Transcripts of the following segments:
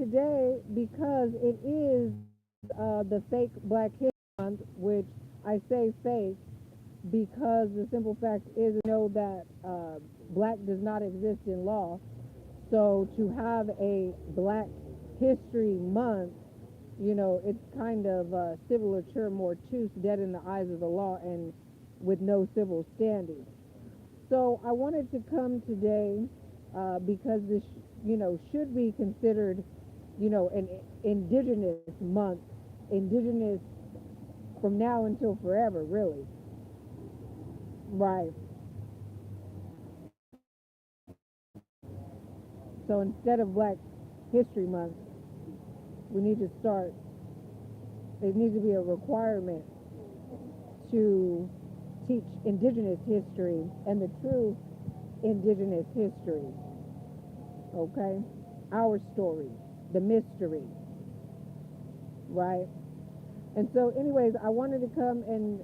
today, because it is the fake Black History Month, which I say fake because the simple fact is, that black does not exist in law. So to have a Black History Month, it's kind of civil mortuus, dead in the eyes of the law and with no civil standing. So I wanted to come today because this, should be considered, an Indigenous month, Indigenous from now until forever, really. Right. So instead of Black History Month, we need to start, it needs to be a requirement to teach Indigenous history and the true Indigenous history. Okay? Our story, the mystery. Right? And so anyways, I wanted to come and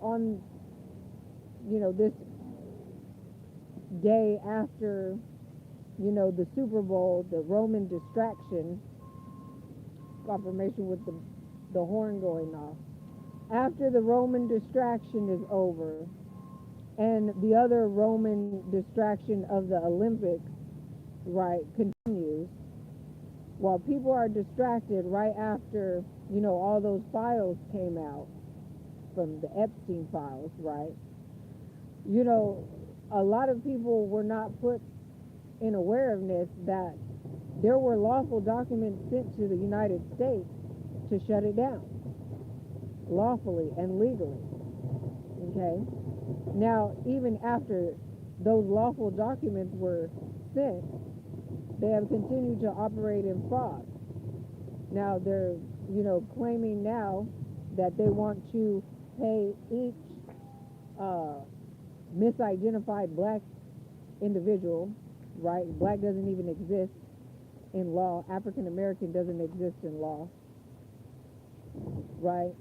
on, this day after, the Super Bowl, the Roman distraction, confirmation with the horn going off. After the Roman distraction is over, and the other Roman distraction of the Olympics, right, continues, while people are distracted right after, all those files came out from the Epstein files, right? A lot of people were not put in awareness that there were lawful documents sent to the United States to shut it down, lawfully and legally. Okay? Now, even after those lawful documents were sent, they have continued to operate in fraud. Now, they're, claiming now that they want to pay each misidentified Black individual, right? Black doesn't even exist in law. African American doesn't exist in law, right?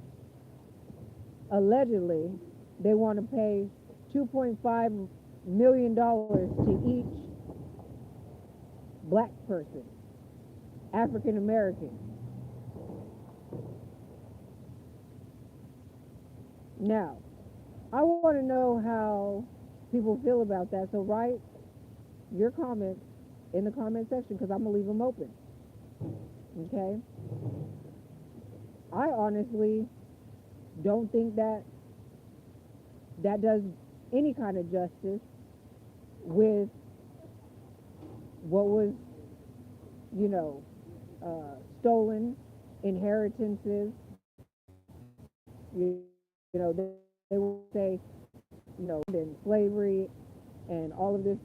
Allegedly, they want to pay $2.5 million to each Black person, African American. Now, I want to know how people feel about that. So write your comments in the comment section, because I'm going to leave them open. Okay? I honestly don't think that does any kind of justice with what was, stolen, inheritances. They will say, in slavery and all of this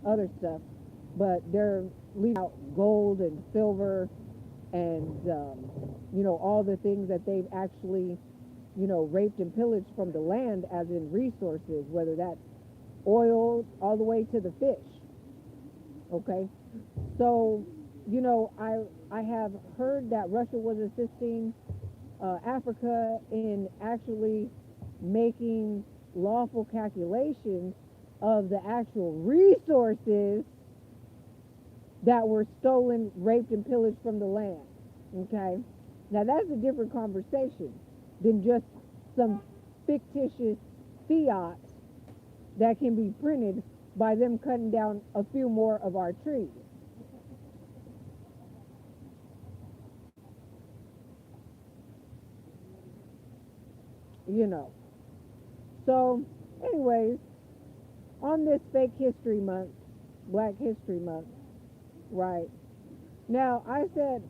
other stuff, but they're leaving out gold and silver and, all the things that they've actually, raped and pillaged from the land, as in resources, whether that's oil all the way to the fish. Okay? So, I have heard that Russia was assisting Africa in actually making lawful calculations of the actual resources that were stolen, raped, and pillaged from the land. Okay? Now that's a different conversation than just some fictitious fiat that can be printed by them cutting down a few more of our trees. So, anyways, on this fake history month, Black History Month, right? Now, I said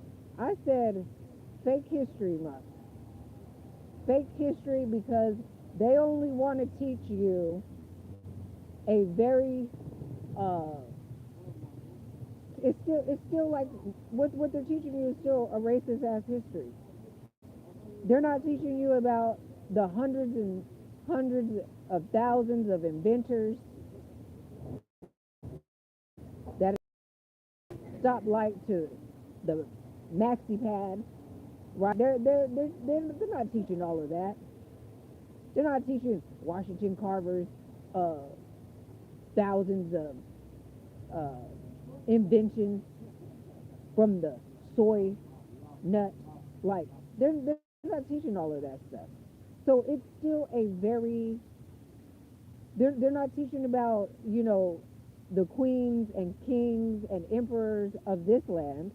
fake history month. Fake history because they only want to teach you a very, it's still like, what they're teaching you is still a racist ass history. They're not teaching you about the hundreds and hundreds of thousands of inventors that stoplight to the maxi pad, right? They're not teaching all of that. They're not teaching Washington Carver's thousands of inventions. from the soy nut. Like, they're not teaching all of that stuff. So it's still a very, they're not teaching about, the queens and kings and emperors of this land.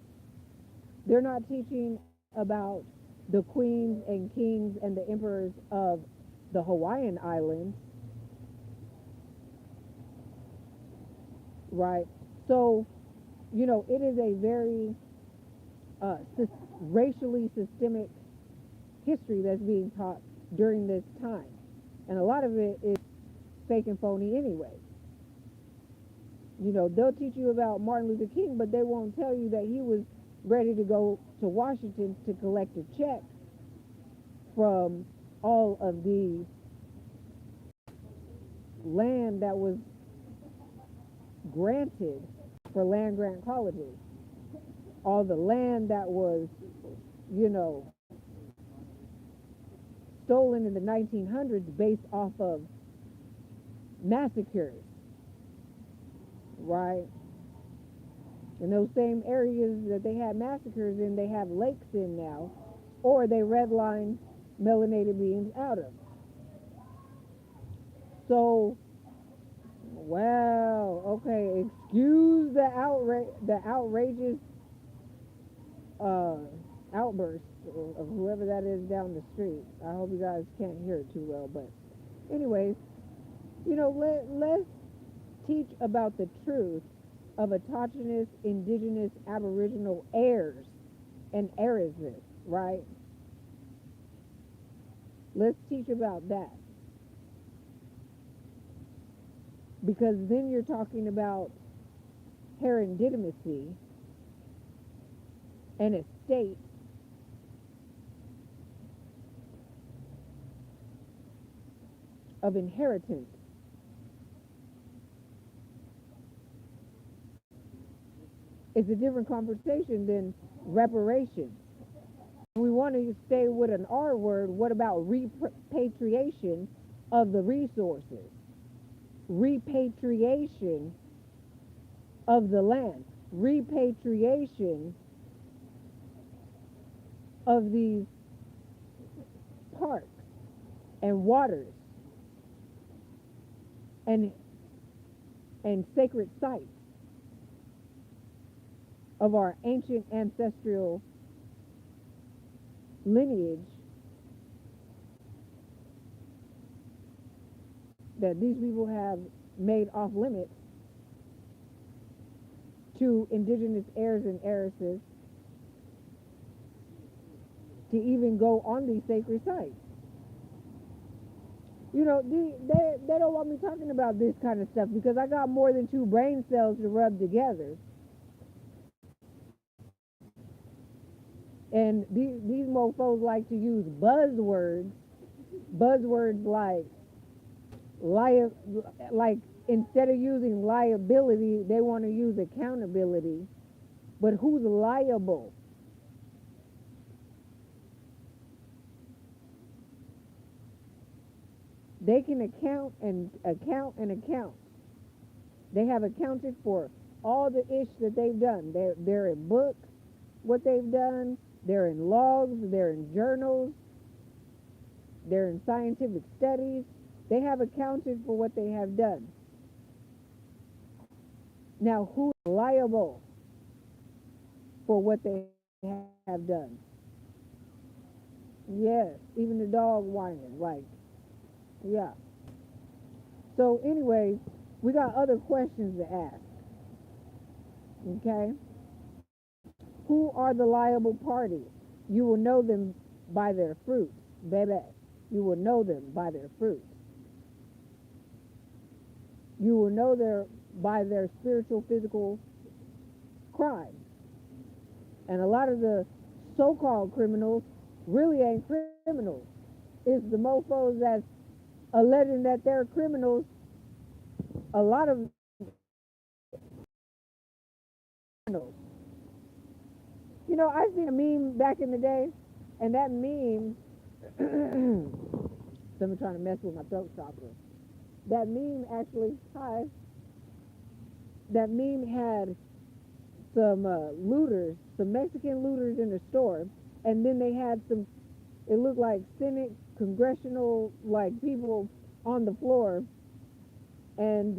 They're not teaching about the queens and kings and the emperors of the Hawaiian Islands, right? So, it is a very racially systemic history that's being taught during this time. And a lot of it is fake and phony anyway. They'll teach you about Martin Luther King, but they won't tell you that he was ready to go to Washington to collect a check from all of the land that was granted for land grant colleges. All the land that was, stolen in the 1900s based off of massacres, right? In those same areas that they had massacres in, they have lakes in now, or they redline melanated beings out of. So, wow, okay, excuse the outrageous outburst of whoever that is down the street. I hope you guys can't hear it too well, but anyways, let's teach about the truth of autochthonous, indigenous, aboriginal heirs and heiresses, right? Let's teach about that. Because then you're talking about hereditimacy and estate of inheritance. It's a different conversation than reparations. We want to stay with an R word. What about repatriation of the resources? Repatriation of the land. Repatriation of these parks and waters and sacred sites of our ancient ancestral lineage that these people have made off limits to indigenous heirs and heiresses to even go on these sacred sites. They don't want me talking about this kind of stuff because I got more than 2 brain cells to rub together. And these mofos like to use buzzwords like instead of using liability, they want to use accountability. But who's liable? They can account. They have accounted for all the ish that they've done. They're in books, what they've done. They're in logs. They're in journals. They're in scientific studies. They have accounted for what they have done. Now, who's liable for what they have done? Yes, even the dog whining, like, yeah. So anyways, we got other questions to ask. Okay? Who are the liable parties? You will know them by their fruits, baby. You will know them by their fruits. You will know by their spiritual, physical crimes. And a lot of the so-called criminals really ain't criminals. It's the mofos that's alleging that they're criminals. A lot of criminals. I seen a meme back in the day, and that meme, someone trying to mess with my throat chakra. That meme actually, that meme had some looters, some Mexican looters in the store, and then they had some, it looked like Senate, congressional, like people on the floor, and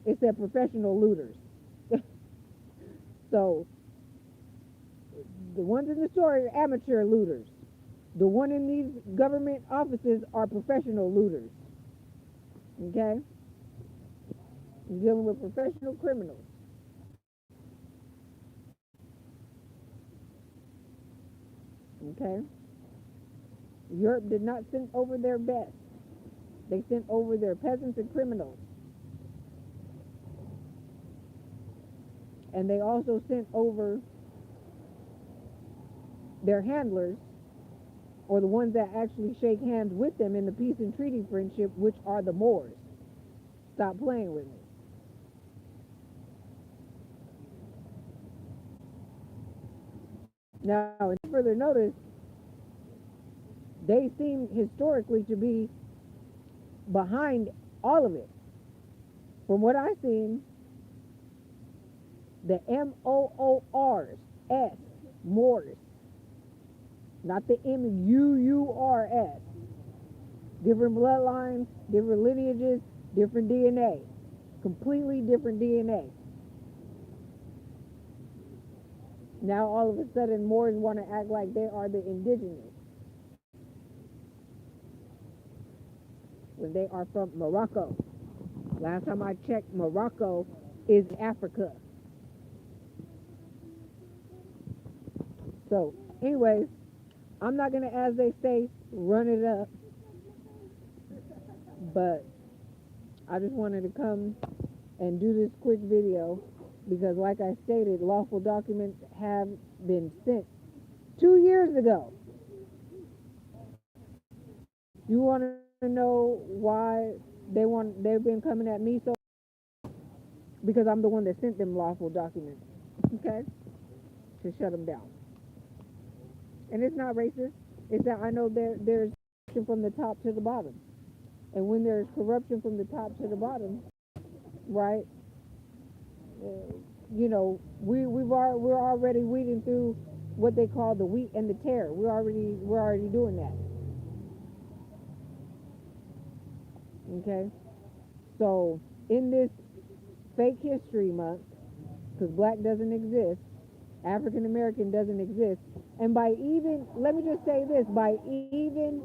it said professional looters. So the ones in the store are amateur looters. The one in these government offices are professional looters. Okay? You're dealing with professional criminals. Okay? Europe did not send over their best. They sent over their peasants and criminals. And they also sent over their handlers, or the ones that actually shake hands with them in the peace and treaty friendship, which are the Moors. Stop playing with me. Now, in further notice, they seem historically to be behind all of it. From what I've seen, the Moors, S, Moors, not the Muurs. Different bloodlines, different lineages, different DNA. Completely different DNA. Now all of a sudden Moors want to act like they are the indigenous, when they are from Morocco. Last time I checked, Morocco is Africa. So, anyways, I'm not going to, as they say, run it up. But I just wanted to come and do this quick video because, like I stated, lawful documents have been sent 2 years ago. You want to know why they've been coming at me so? Because I'm the one that sent them lawful documents, okay? To shut them down. And it's not racist. It's that I know there's corruption from the top to the bottom. And when there's corruption from the top to the bottom, right? You know, we're already weeding through what they call the wheat and the tare. We're already doing that. Okay? So in this fake history month, because black doesn't exist, African American doesn't exist, and by even, let me just say this, by even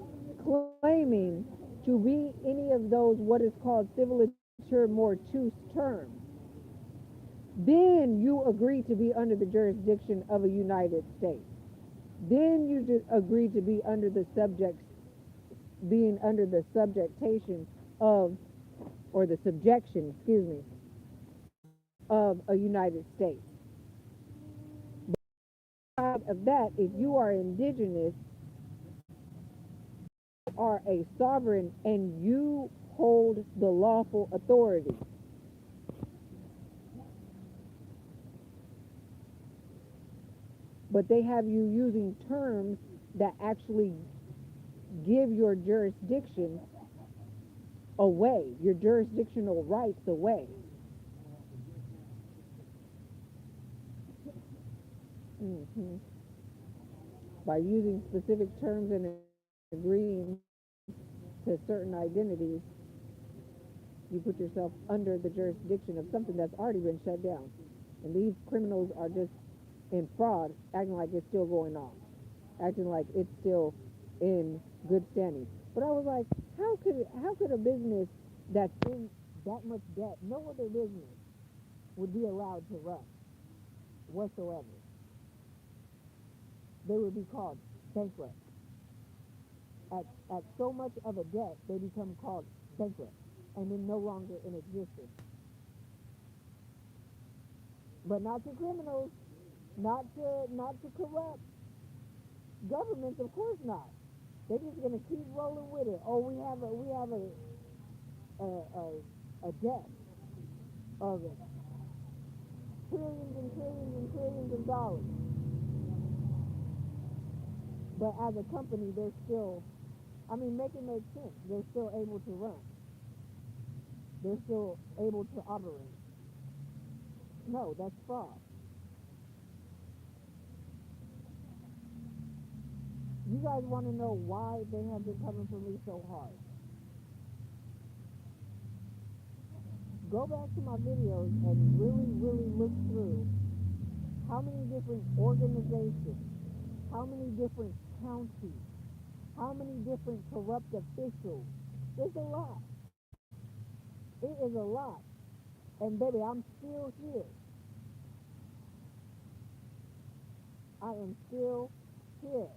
claiming to be any of those what is called civilature mortuus terms, then you agree to be under the jurisdiction of a United States. Then you just agree to be under the being under the subjectation of, or the subjection, of a United States. But of that, if you are indigenous, you are a sovereign and you hold the lawful authority. But they have you using terms that actually give your jurisdiction away, your jurisdictional rights away. By using specific terms and agreeing to certain identities, you put yourself under the jurisdiction of something that's already been shut down. And these criminals are just in fraud, acting like it's still going on, acting like it's still in good standing. But I was like, how could a business that's in that much debt, no other business would be allowed to run whatsoever? They would be called bankrupt. At so much of a debt, they become called bankrupt and then no longer in existence. But not to criminals, not to corrupt governments, of course not. They're just gonna keep rolling with it. Oh, we have a debt of trillions and trillions and trillions of dollars. But as a company, they're still, make it make sense. They're still able to run. They're still able to operate. No, that's fraud. you guys want to know why they have been coming for me so hard, go back to my videos and really, really look through how many different organizations, how many different counties, how many different corrupt officials. It's a lot. It is a lot. And baby, I'm still here. I am still here.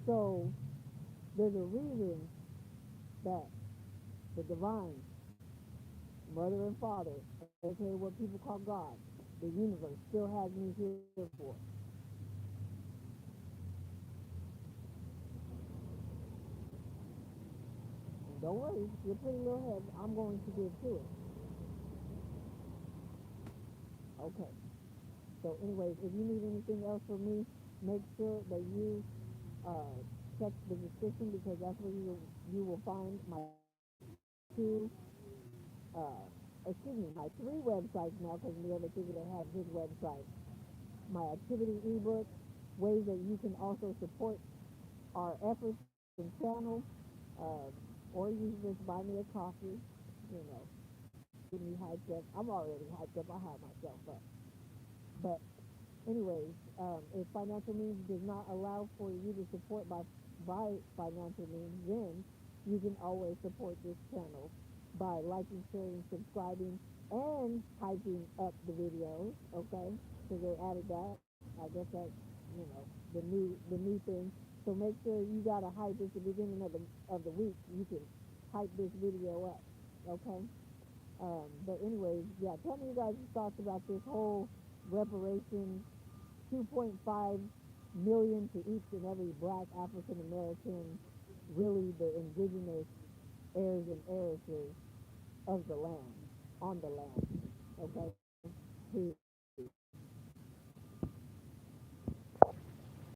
So there's a reason that the divine mother and father, aka what people call God, the universe, still has me here for. And don't worry, your pretty little head, I'm going to give to it. Okay. So anyways, if you need anything else from me, make sure that you check the description, because that's where you will find my two, my three websites now, because the other Tigre has his website. My activity ebook, ways that you can also support our efforts and channel, uh, or you can just buy me a coffee, you know, get me hyped up. I'm already hyped up. I have myself up. But anyways, if financial means does not allow for you to support by financial means, then you can always support this channel by liking, sharing, subscribing, and hyping up the videos. Okay, so they added that. I guess that's, the new thing. So make sure you got to hype at the beginning of the week. You can hype this video up. Okay. But anyways, yeah, tell me you guys' thoughts about this whole reparation, 2.5 million to each and every black African American, really the indigenous heirs and heiresses of the land, on the land. Okay?